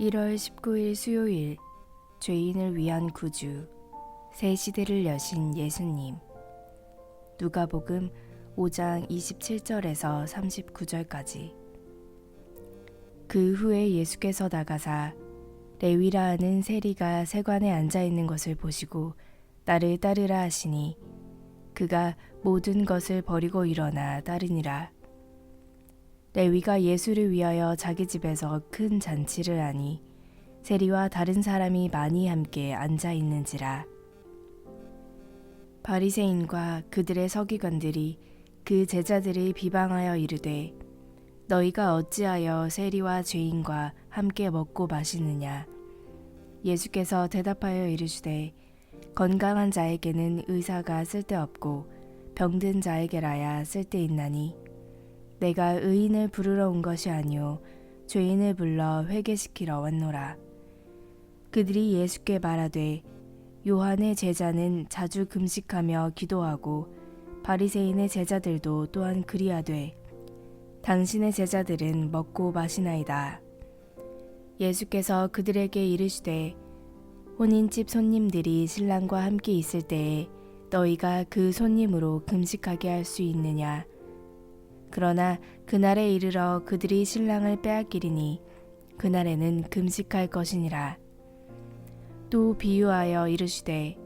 1월 19일 수요일, 죄인을 위한 구주, 새 시대를 여신 예수님. 누가복음 5장 27절에서 39절까지. 그 후에 예수께서 나가사 레위라 하는 세리가 세관에 앉아 있는 것을 보시고 나를 따르라 하시니 그가 모든 것을 버리고 일어나 따르니라. 레위가 예수를 위하여 자기 집에서 큰 잔치를 하니 세리와 다른 사람이 많이 함께 앉아 있는지라. 바리새인과 그들의 서기관들이 그 제자들을 비방하여 이르되 너희가 어찌하여 세리와 죄인과 함께 먹고 마시느냐. 예수께서 대답하여 이르시되 건강한 자에게는 의사가 쓸데없고 병든 자에게라야 쓸데있나니 내가 의인을 부르러 온 것이 아니요 죄인을 불러 회개시키러 왔노라. 그들이 예수께 말하되 요한의 제자는 자주 금식하며 기도하고 바리새인의 제자들도 또한 그리하되 당신의 제자들은 먹고 마시나이다. 예수께서 그들에게 이르시되 혼인집 손님들이 신랑과 함께 있을 때에 너희가 그 손님으로 금식하게 할 수 있느냐. 그러나 그날에 이르러 그들이 신랑을 빼앗기리니 그날에는 금식할 것이니라. 또 비유하여 이르시되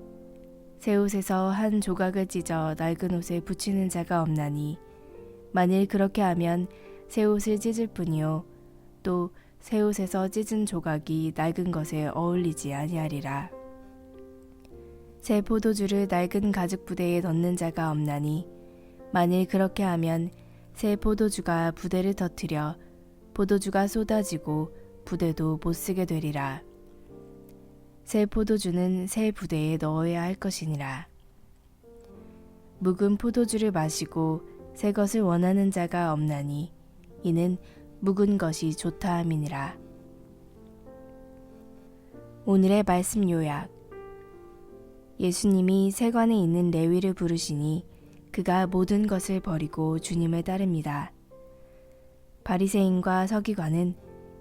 새 옷에서 한 조각을 찢어 낡은 옷에 붙이는 자가 없나니 만일 그렇게 하면 새 옷을 찢을 뿐이요 또 새 옷에서 찢은 조각이 낡은 것에 어울리지 아니하리라. 새 포도주를 낡은 가죽 부대에 넣는 자가 없나니 만일 그렇게 하면 새 포도주가 부대를 터뜨려 포도주가 쏟아지고 부대도 못쓰게 되리라. 새 포도주는 새 부대에 넣어야 할 것이니라. 묵은 포도주를 마시고 새 것을 원하는 자가 없나니 이는 묵은 것이 좋다 함이니라. 오늘의 말씀 요약. 예수님이 세관에 있는 레위를 부르시니 그가 모든 것을 버리고 주님을 따릅니다. 바리새인과 서기관은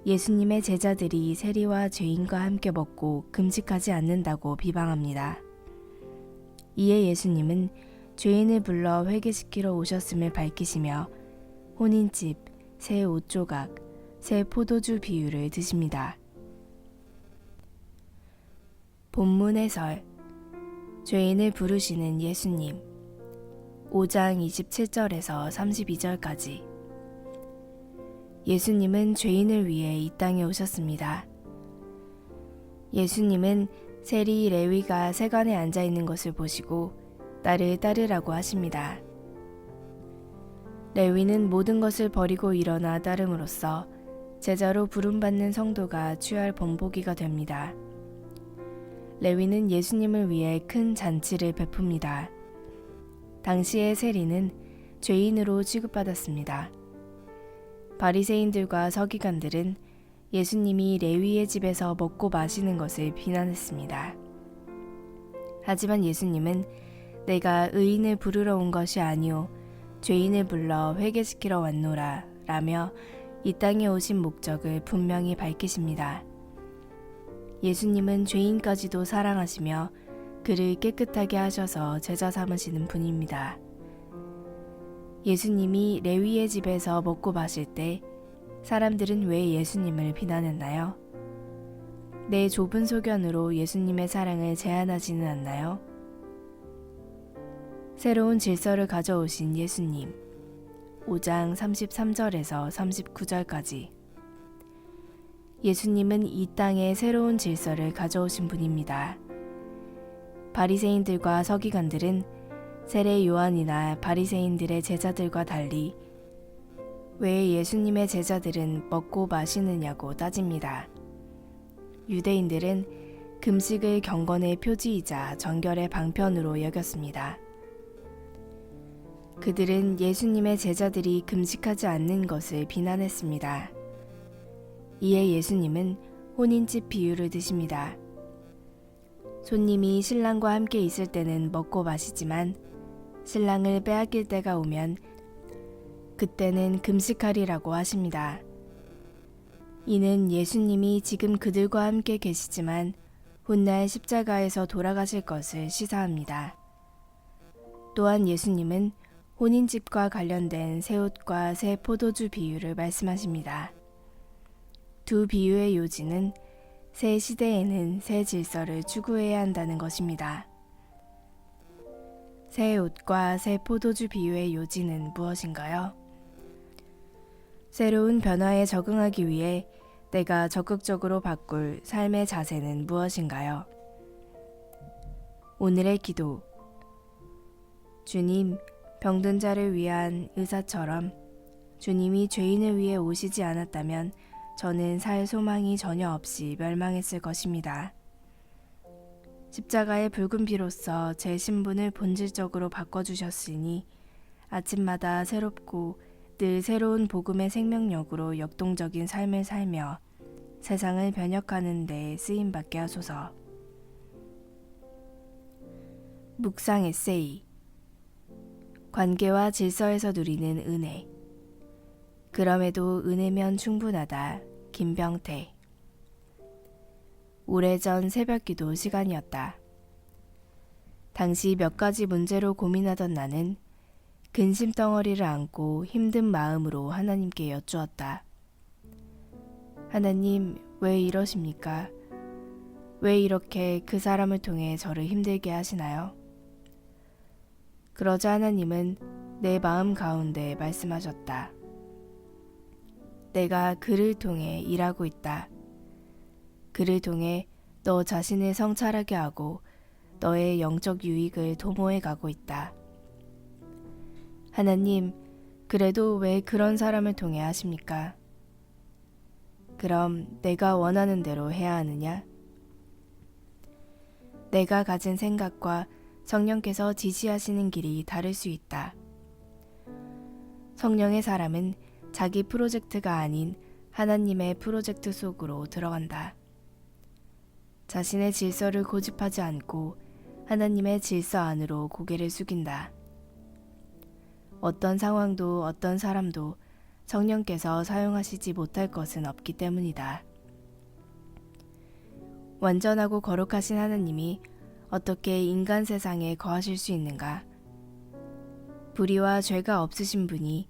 예수님의 제자들이 세리와 죄인과 함께 먹고 금식하지 않는다고 비방합니다. 이에 예수님은 죄인을 불러 회개시키러 오셨음을 밝히시며 혼인집, 새 옷조각, 새 포도주 비유를 드십니다. 본문 해설. 죄인을 부르시는 예수님. 5장 27절에서 32절까지. 예수님은 죄인을 위해 이 땅에 오셨습니다. 예수님은 세리 레위가 세관에 앉아 있는 것을 보시고 나를 따르라고 하십니다. 레위는 모든 것을 버리고 일어나 따름으로써 제자로 부름받는 성도가 취할 본보기가 됩니다. 레위는 예수님을 위해 큰 잔치를 베풉니다. 당시의 세리는 죄인으로 취급받았습니다. 바리새인들과 서기관들은 예수님이 레위의 집에서 먹고 마시는 것을 비난했습니다. 하지만 예수님은 내가 의인을 부르러 온 것이 아니오 죄인을 불러 회개시키러 왔노라 라며 이 땅에 오신 목적을 분명히 밝히십니다. 예수님은 죄인까지도 사랑하시며 그를 깨끗하게 하셔서 제자 삼으시는 분입니다. 예수님이 레위의 집에서 먹고 마실 때 사람들은 왜 예수님을 비난했나요? 내 좁은 소견으로 예수님의 사랑을 제한하지는 않나요? 새로운 질서를 가져오신 예수님. 5장 33절에서 39절까지. 예수님은 이 땅에 새로운 질서를 가져오신 분입니다. 바리새인들과 서기관들은 세례 요한이나 바리새인들의 제자들과 달리 왜 예수님의 제자들은 먹고 마시느냐고 따집니다. 유대인들은 금식을 경건의 표지이자 정결의 방편으로 여겼습니다. 그들은 예수님의 제자들이 금식하지 않는 것을 비난했습니다. 이에 예수님은 혼인집 비유를 드십니다. 손님이 신랑과 함께 있을 때는 먹고 마시지만 신랑을 빼앗길 때가 오면 그때는 금식하리라고 하십니다. 이는 예수님이 지금 그들과 함께 계시지만 훗날 십자가에서 돌아가실 것을 시사합니다. 또한 예수님은 혼인집과 관련된 새 옷과 새 포도주 비유를 말씀하십니다. 두 비유의 요지는 새 시대에는 새 질서를 추구해야 한다는 것입니다. 새 옷과 새 포도주 비유의 요지는 무엇인가요? 새로운 변화에 적응하기 위해 내가 적극적으로 바꿀 삶의 자세는 무엇인가요? 오늘의 기도. 주님, 병든 자를 위한 의사처럼 주님이 죄인을 위해 오시지 않았다면 저는 살 소망이 전혀 없이 멸망했을 것입니다. 십자가의 붉은 피로써 제 신분을 본질적으로 바꿔주셨으니 아침마다 새롭고 늘 새로운 복음의 생명력으로 역동적인 삶을 살며 세상을 변혁하는 데 쓰임받게 하소서. 묵상 에세이. 관계와 질서에서 누리는 은혜. 그럼에도 은혜면 충분하다. 김병태. 오래전 새벽기도 시간이었다. 당시 몇 가지 문제로 고민하던 나는 근심 덩어리를 안고 힘든 마음으로 하나님께 여쭈었다. 하나님, 왜 이러십니까? 왜 이렇게 그 사람을 통해 저를 힘들게 하시나요? 그러자 하나님은 내 마음 가운데 말씀하셨다. 내가 그를 통해 일하고 있다. 그를 통해 너 자신을 성찰하게 하고 너의 영적 유익을 도모해 가고 있다. 하나님, 그래도 왜 그런 사람을 통해 하십니까? 그럼 내가 원하는 대로 해야 하느냐? 내가 가진 생각과 성령께서 지시하시는 길이 다를 수 있다. 성령의 사람은 자기 프로젝트가 아닌 하나님의 프로젝트 속으로 들어간다. 자신의 질서를 고집하지 않고 하나님의 질서 안으로 고개를 숙인다. 어떤 상황도 어떤 사람도 성령께서 사용하시지 못할 것은 없기 때문이다. 완전하고 거룩하신 하나님이 어떻게 인간 세상에 거하실 수 있는가? 불의와 죄가 없으신 분이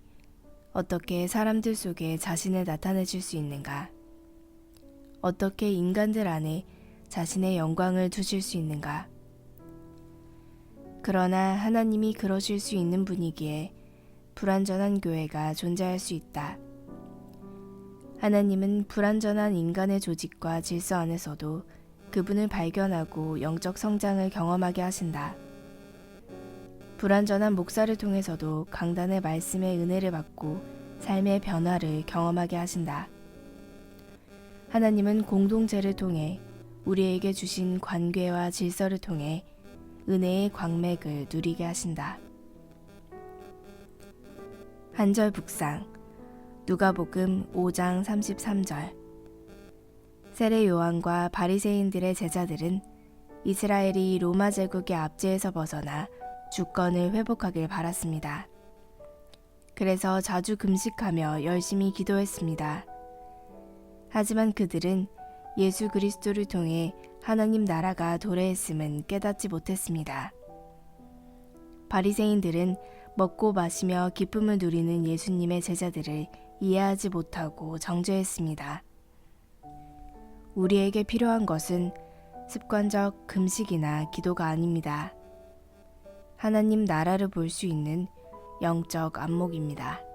어떻게 사람들 속에 자신을 나타내실 수 있는가? 어떻게 인간들 안에 자신의 영광을 두실 수 있는가? 그러나 하나님이 그러실 수 있는 분이기에 불완전한 교회가 존재할 수 있다. 하나님은 불완전한 인간의 조직과 질서 안에서도 그분을 발견하고 영적 성장을 경험하게 하신다. 불완전한 목사를 통해서도 강단의 말씀의 은혜를 받고 삶의 변화를 경험하게 하신다. 하나님은 공동체를 통해 우리에게 주신 관계와 질서를 통해 은혜의 광맥을 누리게 하신다. 한절 묵상. 누가복음 5장 33절. 세례 요한과 바리새인들의 제자들은 이스라엘이 로마 제국의 압제에서 벗어나 주권을 회복하길 바랐습니다. 그래서 자주 금식하며 열심히 기도했습니다. 하지만 그들은 예수 그리스도를 통해 하나님 나라가 도래했음은 깨닫지 못했습니다. 바리새인들은 먹고 마시며 기쁨을 누리는 예수님의 제자들을 이해하지 못하고 정죄했습니다. 우리에게 필요한 것은 습관적 금식이나 기도가 아닙니다. 하나님 나라를 볼 수 있는 영적 안목입니다.